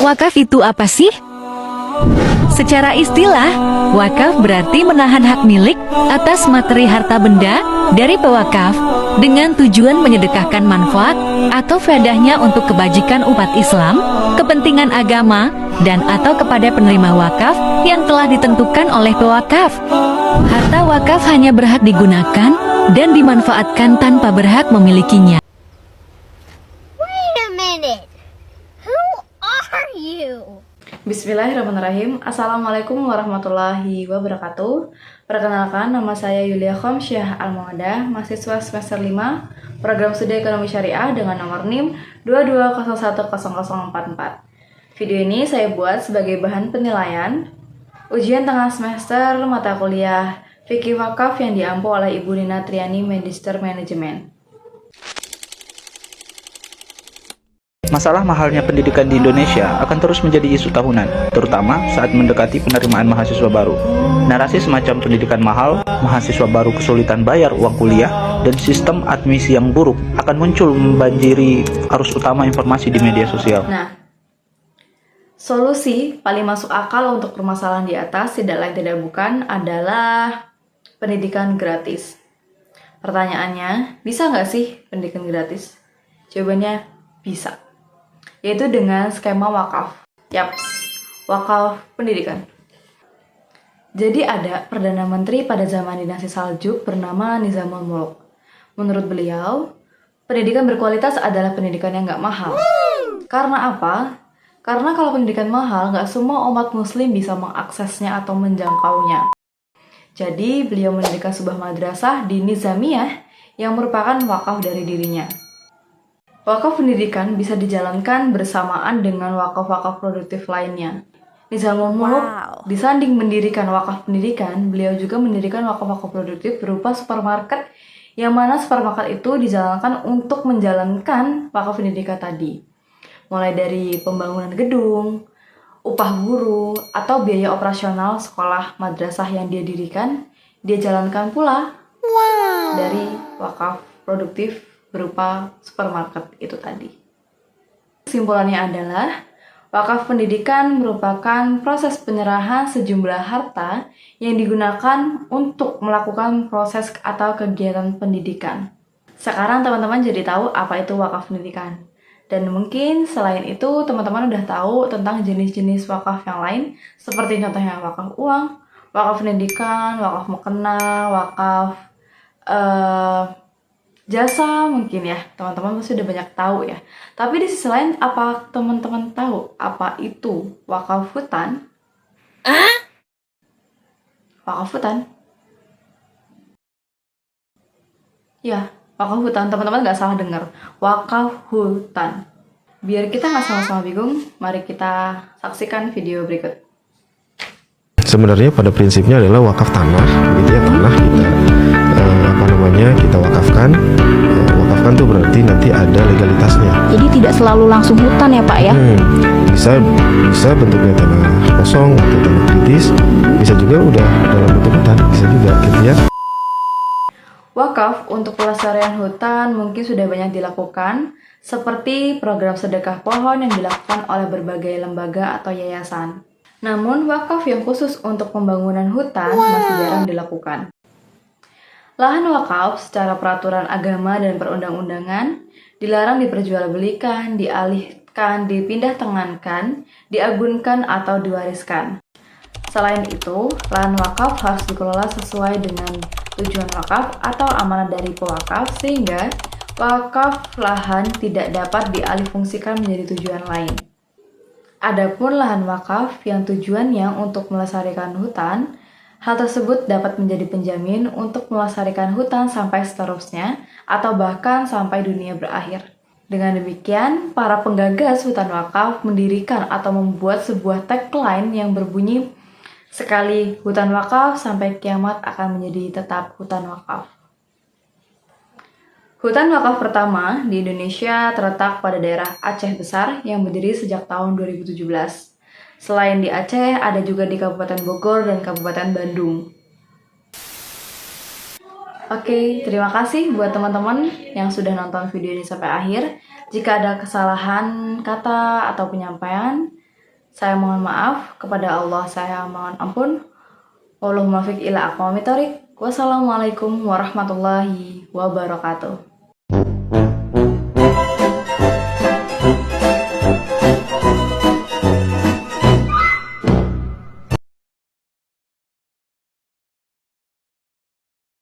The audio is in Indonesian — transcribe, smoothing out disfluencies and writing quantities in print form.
Wakaf itu apa sih? Secara istilah, wakaf berarti menahan hak milik atas materi harta benda dari pewakaf dengan tujuan menyedekahkan manfaat atau faedahnya untuk kebajikan umat Islam, kepentingan agama, dan atau kepada penerima wakaf yang telah ditentukan oleh pewakaf. Harta wakaf hanya berhak digunakan dan dimanfaatkan tanpa berhak memilikinya. Wait a minute. Who are you? Bismillahirrahmanirrahim. Assalamualaikum warahmatullahi wabarakatuh. Perkenalkan, nama saya Yulia Khomsyah Al-Muadah, mahasiswa semester 5 Program Studi Ekonomi Syariah dengan nomor NIM 22010044. Video ini saya buat sebagai bahan penilaian ujian tengah semester mata kuliah Fikih Wakaf yang diampu oleh Ibu Nina Triani, Magister Manajemen. Masalah mahalnya pendidikan di Indonesia akan terus menjadi isu tahunan, terutama saat mendekati penerimaan mahasiswa baru. Narasi semacam pendidikan mahal, mahasiswa baru kesulitan bayar uang kuliah, dan sistem admisi yang buruk akan muncul membanjiri arus utama informasi di media sosial. Nah, solusi paling masuk akal untuk permasalahan di atas tidak lain tidak bukan adalah pendidikan gratis. Pertanyaannya, bisa nggak sih pendidikan gratis? Jawabannya bisa. Yaitu dengan skema wakaf. Yaps, wakaf pendidikan. Jadi ada Perdana Menteri pada zaman dinasti Saljuk bernama Nizamul Mulk. Menurut beliau, pendidikan berkualitas adalah pendidikan yang nggak mahal. Karena apa? Karena kalau pendidikan mahal, nggak semua umat muslim bisa mengaksesnya atau menjangkaunya. Jadi beliau mendirikan sebuah madrasah di Nizamiyah yang merupakan wakaf dari dirinya. Wakaf pendidikan bisa dijalankan bersamaan dengan wakaf-wakaf produktif lainnya. Nizamul Mulk disanding mendirikan wakaf pendidikan, beliau juga mendirikan wakaf-wakaf produktif berupa supermarket, yang mana supermarket itu dijalankan untuk menjalankan wakaf pendidikan tadi. Mulai dari pembangunan gedung, upah guru, atau biaya operasional sekolah madrasah yang dia dirikan, dia jalankan pula dari wakaf produktif berupa supermarket itu tadi. Kesimpulannya adalah, wakaf pendidikan merupakan proses penyerahan sejumlah harta yang digunakan untuk melakukan proses atau kegiatan pendidikan. Sekarang teman-teman jadi tahu apa itu wakaf pendidikan. Dan mungkin selain itu teman-teman udah tahu tentang jenis-jenis wakaf yang lain, seperti contohnya wakaf uang, wakaf pendidikan, wakaf mukena, wakaf jasa mungkin ya, teman-teman pasti udah banyak tahu ya. Tapi di sisi lain, apa teman-teman tahu apa itu wakaf hutan? Wakaf hutan? Ya, wakaf hutan, teman-teman nggak salah dengar. Wakaf hutan. Biar kita nggak sama-sama bingung, mari kita saksikan video berikut. Sebenarnya pada prinsipnya adalah wakaf tanah, gitu ya, tanah kita wakafkan. Wakafkan tuh berarti nanti ada legalitasnya. Jadi tidak selalu langsung hutan ya Pak ya? Bisa bentuknya tanah kosong atau tanah kritis, bisa juga udah dalam bentuk hutan, bisa juga gitu ya. Wakaf untuk pelestarian hutan mungkin sudah banyak dilakukan, seperti program sedekah pohon yang dilakukan oleh berbagai lembaga atau yayasan. Namun wakaf yang khusus untuk pembangunan hutan masih jarang dilakukan. Lahan wakaf secara peraturan agama dan perundang-undangan dilarang diperjualbelikan, dialihkan, dipindah tangankan, diagunkan, atau diwariskan. Selain itu, lahan wakaf harus dikelola sesuai dengan tujuan wakaf atau amanat dari pewakaf, sehingga wakaf lahan tidak dapat dialihfungsikan menjadi tujuan lain. Adapun lahan wakaf yang tujuannya untuk melestarikan hutan, hal tersebut dapat menjadi penjamin untuk melestarikan hutan sampai seterusnya atau bahkan sampai dunia berakhir. Dengan demikian, para penggagas hutan wakaf mendirikan atau membuat sebuah tagline yang berbunyi, "Sekali hutan wakaf sampai kiamat akan menjadi tetap hutan wakaf." Hutan wakaf pertama di Indonesia terletak pada daerah Aceh Besar yang berdiri sejak tahun 2017. Selain di Aceh, ada juga di Kabupaten Bogor dan Kabupaten Bandung. Oke, terima kasih buat teman-teman yang sudah nonton video ini sampai akhir. Jika ada kesalahan kata atau penyampaian, Saya mohon maaf, kepada Allah saya mohon ampun. Wallahul muwaffiq ila aqwamit thoriq. Wassalamualaikum warahmatullahi wabarakatuh.